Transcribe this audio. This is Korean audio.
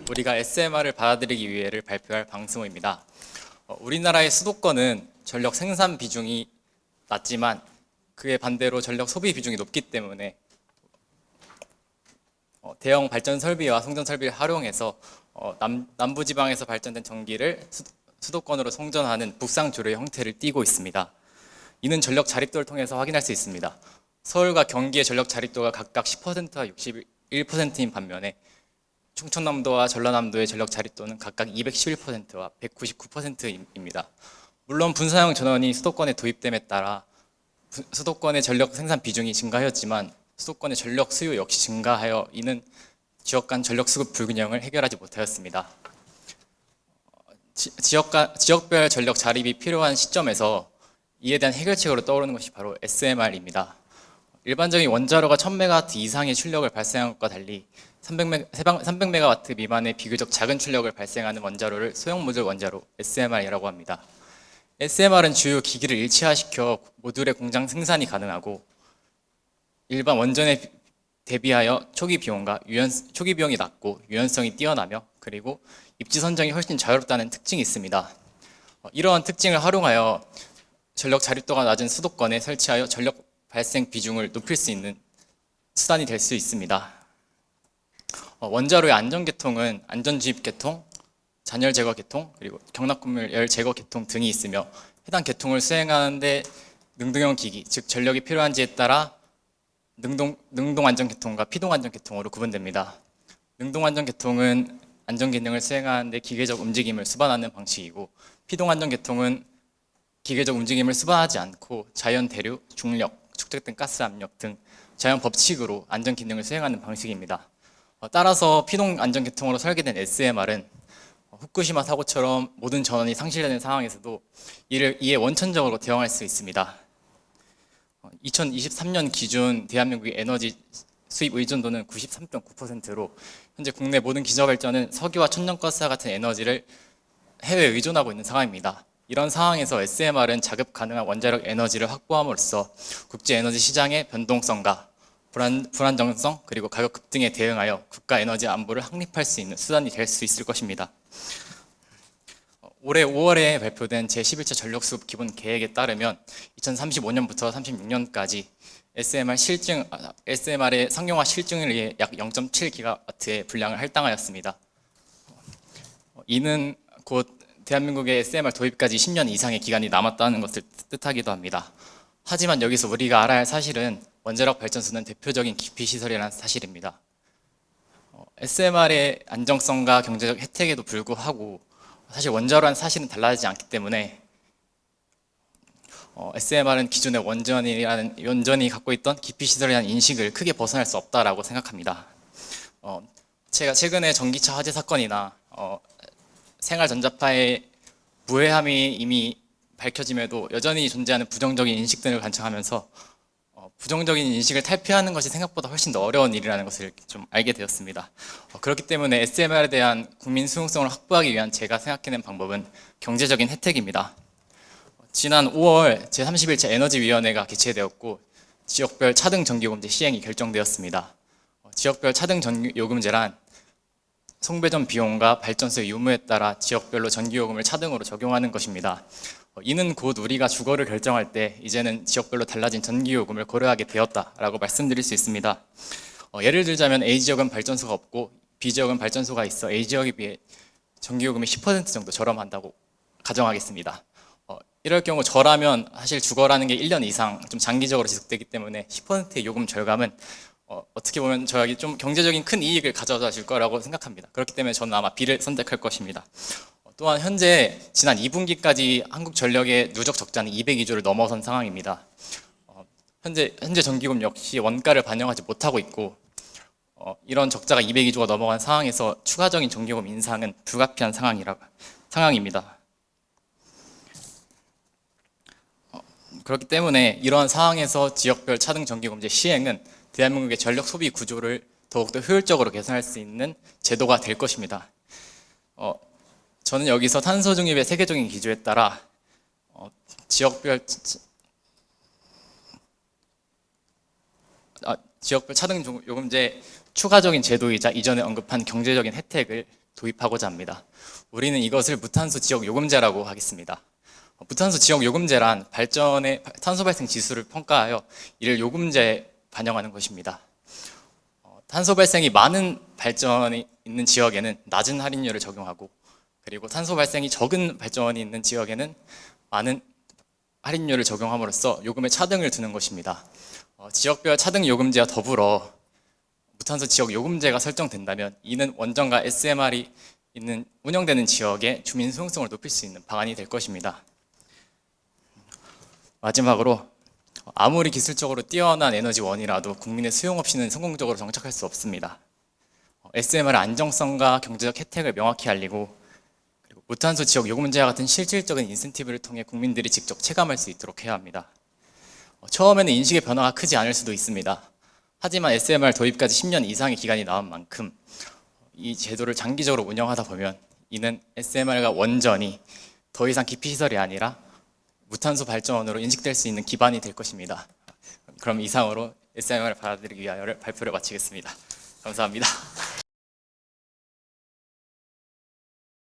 우리가 SMR을 받아들이기 위해를 발표할 방승호입니다. 우리나라의 수도권은 전력 생산 비중이 낮지만 그에 반대로 전력 소비 비중이 높기 때문에 대형 발전 설비와 송전 설비를 활용해서 남부지방에서 발전된 전기를 수도권으로 송전하는 북상주로의 형태를 띠고 있습니다. 이는 전력 자립도를 통해서 확인할 수 있습니다. 서울과 경기의 전력 자립도가 각각 10%와 61%인 반면에 충청남도와 전라남도의 전력 자립도는 각각 211%와 199%입니다. 물론 분사형 전원이 수도권에 도입됨에 따라 수도권의 전력 생산 비중이 증가하였지만 수도권의 전력 수요 역시 증가하여 이는 지역 간 전력 수급 불균형을 해결하지 못하였습니다. 지역별 전력 자립이 필요한 시점에서 이에 대한 해결책으로 떠오르는 것이 바로 SMR입니다. 일반적인 원자로가 1000MW 이상의 출력을 발생한 것과 달리 300MW 미만의 비교적 작은 출력을 발생하는 원자로를 소형 모듈 원자로 SMR이라고 합니다. SMR은 주요 기기를 일체화시켜 모듈의 공장 생산이 가능하고 일반 원전에 대비하여 초기 비용이 낮고 유연성이 뛰어나며 그리고 입지 선정이 훨씬 자유롭다는 특징이 있습니다. 이러한 특징을 활용하여 전력 자립도가 낮은 수도권에 설치하여 전력 발생 비중을 높일 수 있는 수단이 될 수 있습니다. 원자로의 안전계통은 안전주입계통, 잔열 제거 계통, 그리고 경납고물 제거 계통 등이 있으며 해당 계통을 수행하는데 능동형 기기, 즉 전력이 필요한지에 따라 능동 안전계통과 피동 안전계통으로 구분됩니다. 능동 안전계통은 안전 기능을 수행하는데 기계적 움직임을 수반하는 방식이고 피동 안전계통은 기계적 움직임을 수반하지 않고 자연 대류, 중력, 축적된 가스 압력 등 자연 법칙으로 안전 기능을 수행하는 방식입니다. 따라서 피동 안전계통으로 설계된 SMR은 후쿠시마 사고처럼 모든 전원이 상실되는 상황에서도 이에 원천적으로 대응할 수 있습니다. 2023년 기준 대한민국의 에너지 수입 의존도는 93.9%로 현재 국내 모든 기저발전은 석유와 천연가스와 같은 에너지를 해외에 의존하고 있는 상황입니다. 이런 상황에서 SMR은 자급 가능한 원자력 에너지를 확보함으로써 국제 에너지 시장의 변동성과 불안정성 그리고 가격 급등에 대응하여 국가 에너지 안보를 확립할 수 있는 수단이 될 수 있을 것입니다. 올해 5월에 발표된 제11차 전력수급 기본 계획에 따르면 2035년부터 36년까지 SMR의 상용화 실증을 위해 약 0.7GW의 분량을 할당하였습니다. 이는 곧 대한민국의 SMR 도입까지 10년 이상의 기간이 남았다는 것을 뜻하기도 합니다. 하지만 여기서 우리가 알아야 할 사실은 원자력 발전소는 대표적인 기피시설이라는 사실입니다. SMR의 안정성과 경제적 혜택에도 불구하고 사실 원자로란 사실은 달라지지 않기 때문에 SMR은 기존의 원전이 갖고 있던 기피시설이라는 인식을 크게 벗어날 수 없다라고 생각합니다. 제가 최근에 전기차 화재 사건이나 생활전자파의 무해함이 이미 밝혀짐에도 여전히 존재하는 부정적인 인식 등을 관찰하면서 부정적인 인식을 탈피하는 것이 생각보다 훨씬 더 어려운 일이라는 것을 좀 알게 되었습니다. 그렇기 때문에 SMR에 대한 국민 수용성을 확보하기 위한 제가 생각해낸 방법은 경제적인 혜택입니다. 지난 5월 제31차 에너지위원회가 개최되었고 지역별 차등 전기요금제 시행이 결정되었습니다. 지역별 차등 전기요금제란 송배전 비용과 발전소의 유무에 따라 지역별로 전기요금을 차등으로 적용하는 것입니다. 이는 곧 우리가 주거를 결정할 때 이제는 지역별로 달라진 전기요금을 고려하게 되었다라고 말씀드릴 수 있습니다. 예를 들자면 A지역은 발전소가 없고 B지역은 발전소가 있어 A지역에 비해 전기요금이 10% 정도 저렴한다고 가정하겠습니다. 이럴 경우 저라면 사실 주거라는 게 1년 이상 좀 장기적으로 지속되기 때문에 10%의 요금 절감은 어떻게 보면 저에게 좀 경제적인 큰 이익을 가져다 줄 거라고 생각합니다. 그렇기 때문에 저는 아마 B를 선택할 것입니다. 또한 현재 지난 2분기까지 한국전력의 누적 적자는 202조를 넘어선 상황입니다. 현재 전기요금 역시 원가를 반영하지 못하고 있고 이런 적자가 202조가 넘어간 상황에서 추가적인 전기요금 인상은 불가피한 상황입니다. 그렇기 때문에 이러한 상황에서 지역별 차등 전기요금제 시행은 대한민국의 전력 소비 구조를 더욱더 효율적으로 개선할 수 있는 제도가 될 것입니다. 저는 여기서 탄소 중립의 세계적인 기조에 따라 지역별 차등 요금제 추가적인 제도이자 이전에 언급한 경제적인 혜택을 도입하고자 합니다. 우리는 이것을 무탄소 지역 요금제라고 하겠습니다. 무탄소 지역 요금제란 발전의 탄소 발생 지수를 평가하여 이를 요금제에 반영하는 것입니다. 탄소 발생이 많은 발전이 있는 지역에는 낮은 할인율을 적용하고, 그리고 탄소 발생이 적은 발전이 있는 지역에는 많은 할인율을 적용함으로써 요금의 차등을 두는 것입니다. 지역별 차등 요금제와 더불어 무탄소 지역 요금제가 설정된다면 이는 원전과 SMR이 운영되는 지역의 주민 수용성을 높일 수 있는 방안이 될 것입니다. 마지막으로 아무리 기술적으로 뛰어난 에너지원이라도 국민의 수용 없이는 성공적으로 정착할 수 없습니다. SMR의 안정성과 경제적 혜택을 명확히 알리고, 그리고 무탄소 지역 요금제와 같은 실질적인 인센티브를 통해 국민들이 직접 체감할 수 있도록 해야 합니다. 처음에는 인식의 변화가 크지 않을 수도 있습니다. 하지만 SMR 도입까지 10년 이상의 기간이 남은 만큼 이 제도를 장기적으로 운영하다 보면 이는 SMR과 원전이 더 이상 기피시설이 아니라 무탄소 발전원으로 인식될 수 있는 기반이 될 것입니다. 그럼 이상으로 SMR을 받아들이기 위하여 발표를 마치겠습니다. 감사합니다.